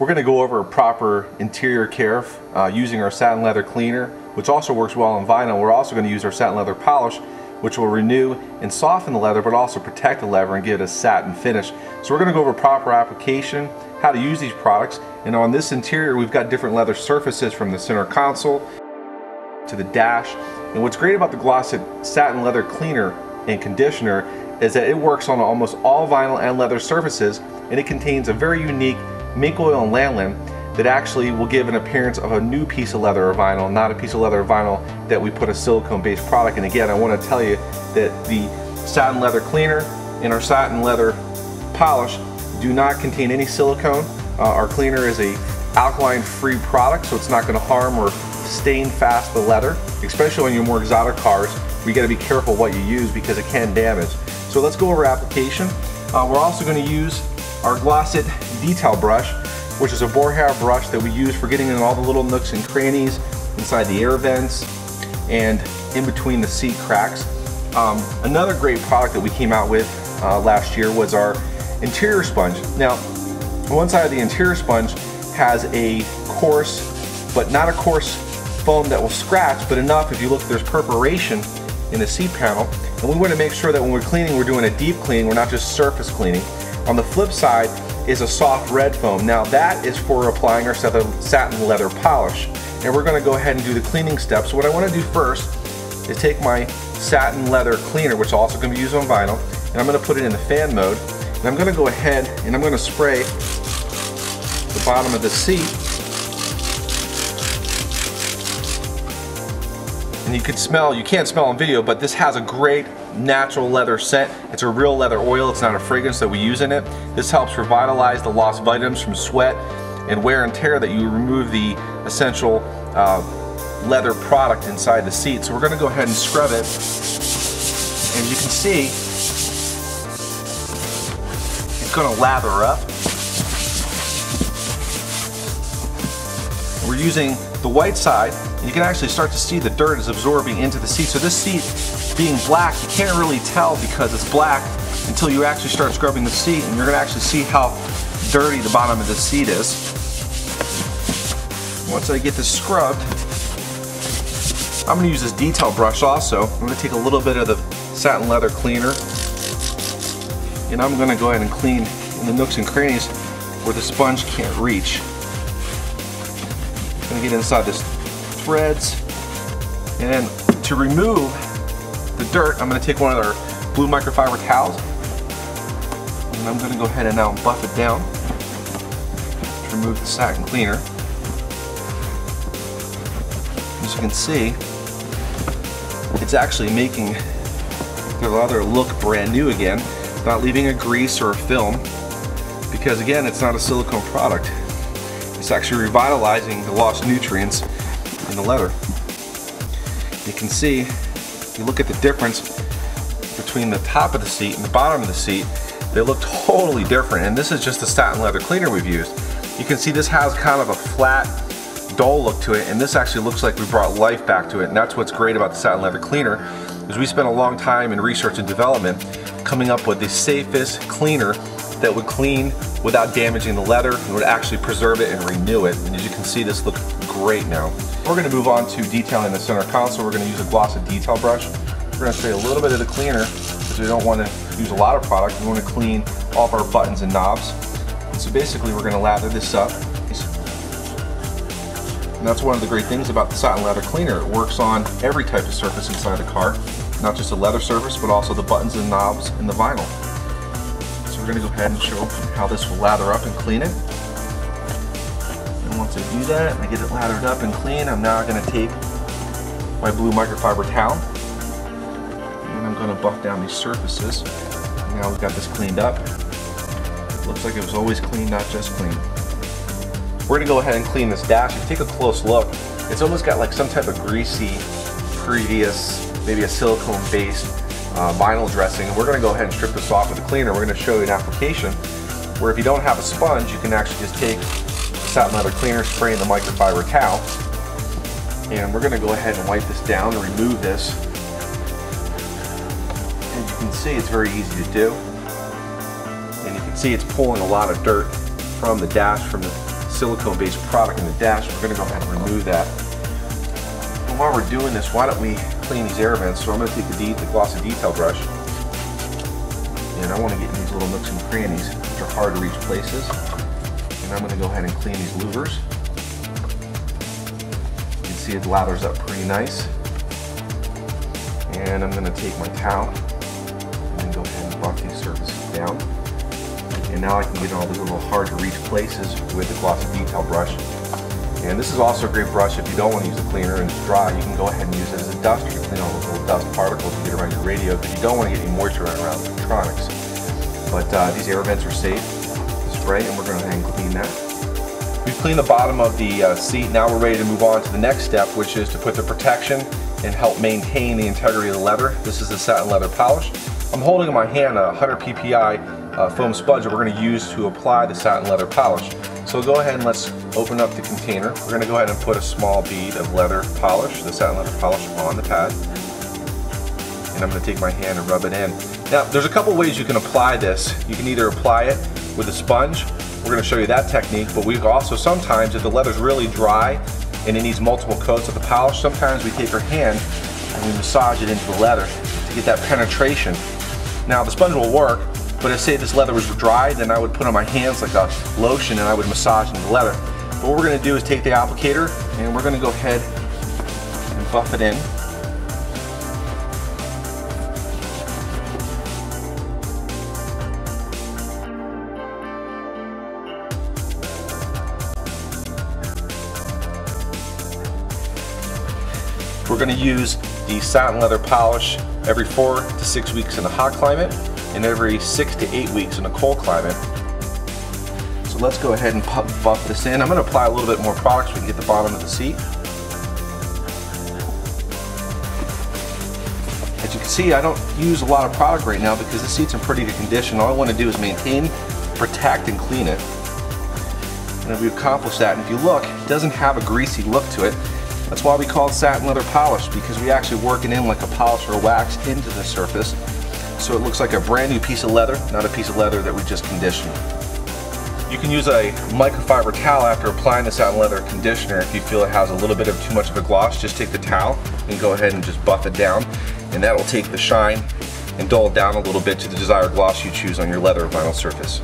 We're going to go over proper interior care using our satin leather cleaner, which also works well on vinyl. We're also going to use our satin leather polish, which will renew and soften the leather, but also protect the leather and give it a satin finish. So we're going to go over proper application, how to use these products, and on this interior we've got different leather surfaces from the center console to the dash. And what's great about the Glossy satin leather cleaner and conditioner is that it works on almost all vinyl and leather surfaces, and it contains a very unique mink oil and lanolin that actually will give an appearance of a new piece of leather or vinyl, not a piece of leather or vinyl that we put a silicone based product. And again, I want to tell you that the satin leather cleaner and our satin leather polish do not contain any silicone. Our cleaner is a alkaline free product, so it's not going to harm or stain fast the leather, especially on your more exotic cars. We got to be careful what you use because it can damage. So let's go over application. We're also going to use our Glossy detail brush, which is a boar hair brush that we use for getting in all the little nooks and crannies inside the air vents and in between the seat cracks. Another great product that we came out with last year was our interior sponge. Now, one side of the interior sponge has a coarse, but not a coarse foam that will scratch, but enough if you look, there's perforation in the seat panel. And we want to make sure that when we're cleaning, we're doing a deep cleaning, we're not just surface cleaning. On the flip side is a soft red foam. Now that is for applying our satin leather polish. And we're going to go ahead and do the cleaning steps. So what I want to do first is take my satin leather cleaner, which is also going to be used on vinyl, and I'm going to put it in the fan mode. And I'm going to go ahead and I'm going to spray the bottom of the seat. And you can smell, you can't smell on video, but this has a great natural leather scent. It's a real leather oil, it's not a fragrance that we use in it. This helps revitalize the lost vitamins from sweat and wear and tear that you remove the essential leather product inside the seat. So we're going to go ahead and scrub it. And you can see it's going to lather up. We're using the white side. You can actually start to see the dirt is absorbing into the seat. So this seat being black, you can't really tell because it's black until you actually start scrubbing the seat, and you're going to actually see how dirty the bottom of the seat is. Once I get this scrubbed, I'm going to use this detail brush also. I'm going to take a little bit of the satin leather cleaner and I'm going to go ahead and clean in the nooks and crannies where the sponge can't reach. I'm going to get inside this threads, and to remove the dirt I'm going to take one of our blue microfiber towels and I'm going to go ahead and now buff it down to remove the satin cleaner. As you can see, it's actually making the leather look brand new again. It's not leaving a grease or a film because again, it's not a silicone product. It's actually revitalizing the lost nutrients in the leather. You can see, if you look at the difference between the top of the seat and the bottom of the seat, they look totally different. And this is just the satin leather cleaner we've used. You can see this has kind of a flat, dull look to it, and this actually looks like we brought life back to it. And that's what's great about the satin leather cleaner, is we spent a long time in research and development coming up with the safest cleaner that would clean without damaging the leather and would actually preserve it and renew it. And as you can see, this looks great now. We're going to move on to detailing the center console. We're going to use a Glossy detail brush. We're going to spray a little bit of the cleaner because we don't want to use a lot of product. We want to clean all of our buttons and knobs. And so basically we're going to lather this up. And that's one of the great things about the satin leather cleaner. It works on every type of surface inside the car, not just the leather surface, but also the buttons and knobs and the vinyl. So we're going to go ahead and show how this will lather up and clean it. And once I do that, I get it lathered up and clean, I'm now going to take my blue microfiber towel and I'm going to buff down these surfaces. Now we've got this cleaned up. It looks like it was always clean, not just clean. We're going to go ahead and clean this dash. If you take a close look, it's almost got like some type of greasy previous, maybe a silicone based vinyl dressing. And we're going to go ahead and strip this off with a cleaner. We're going to show you an application where if you don't have a sponge, you can actually just take satin leather cleaner, spray in the microfiber towel, and we're going to go ahead and wipe this down and remove this. And you can see it's very easy to do, and you can see it's pulling a lot of dirt from the dash, from the silicone-based product in the dash. We're going to go ahead and remove that. And while we're doing this, why don't we clean these air vents? So I'm going to take the glossy detail brush, and I want to get in these little nooks and crannies, which are hard to reach places. And I'm going to go ahead and clean these louvers. You can see it lathers up pretty nice. And I'm going to take my towel and go ahead and buff these surfaces down. And now I can get all these little hard to reach places with the glossy detail brush. And this is also a great brush if you don't want to use a cleaner and it's dry. You can go ahead and use it as a duster to clean all those little dust particles you get around your radio because you don't want to get any moisture around electronics. But these air vents are safe to spray, and we're going to go ahead and clean that. We've cleaned the bottom of the seat. Now we're ready to move on to the next step, which is to put the protection and help maintain the integrity of the leather. This is the satin leather polish. I'm holding in my hand a 100 ppi foam sponge that we're going to use to apply the satin leather polish. So go ahead and let's open up the container. We're going to go ahead and put a small bead of leather polish, the satin leather polish, on the pad. And I'm going to take my hand and rub it in. Now, there's a couple ways you can apply this. You can either apply it with a sponge. We're going to show you that technique, but we also sometimes, if the leather's really dry and it needs multiple coats of the polish, sometimes we take our hand and we massage it into the leather to get that penetration. Now, the sponge will work, but if say this leather was dry, then I would put on my hands like a lotion and I would massage into the leather. But what we're going to do is take the applicator and we're going to go ahead and buff it in. We're going to use the satin leather polish every 4 to 6 weeks in a hot climate and every 6 to 8 weeks in a cold climate. So let's go ahead and buff this in. I'm going to apply a little bit more product so we can get the bottom of the seat. As you can see, I don't use a lot of product right now because the seat's in pretty good condition. All I want to do is maintain, protect, and clean it. And we've accomplished that. And if you look, it doesn't have a greasy look to it. That's why we call it satin leather polish, because we actually work it in like a polish or a wax into the surface. So it looks like a brand new piece of leather, not a piece of leather that we just conditioned. You can use a microfiber towel after applying the satin leather conditioner. If you feel it has a little bit of too much of a gloss, just take the towel and go ahead and just buff it down, and that will take the shine and dull it down a little bit to the desired gloss you choose on your leather or vinyl surface.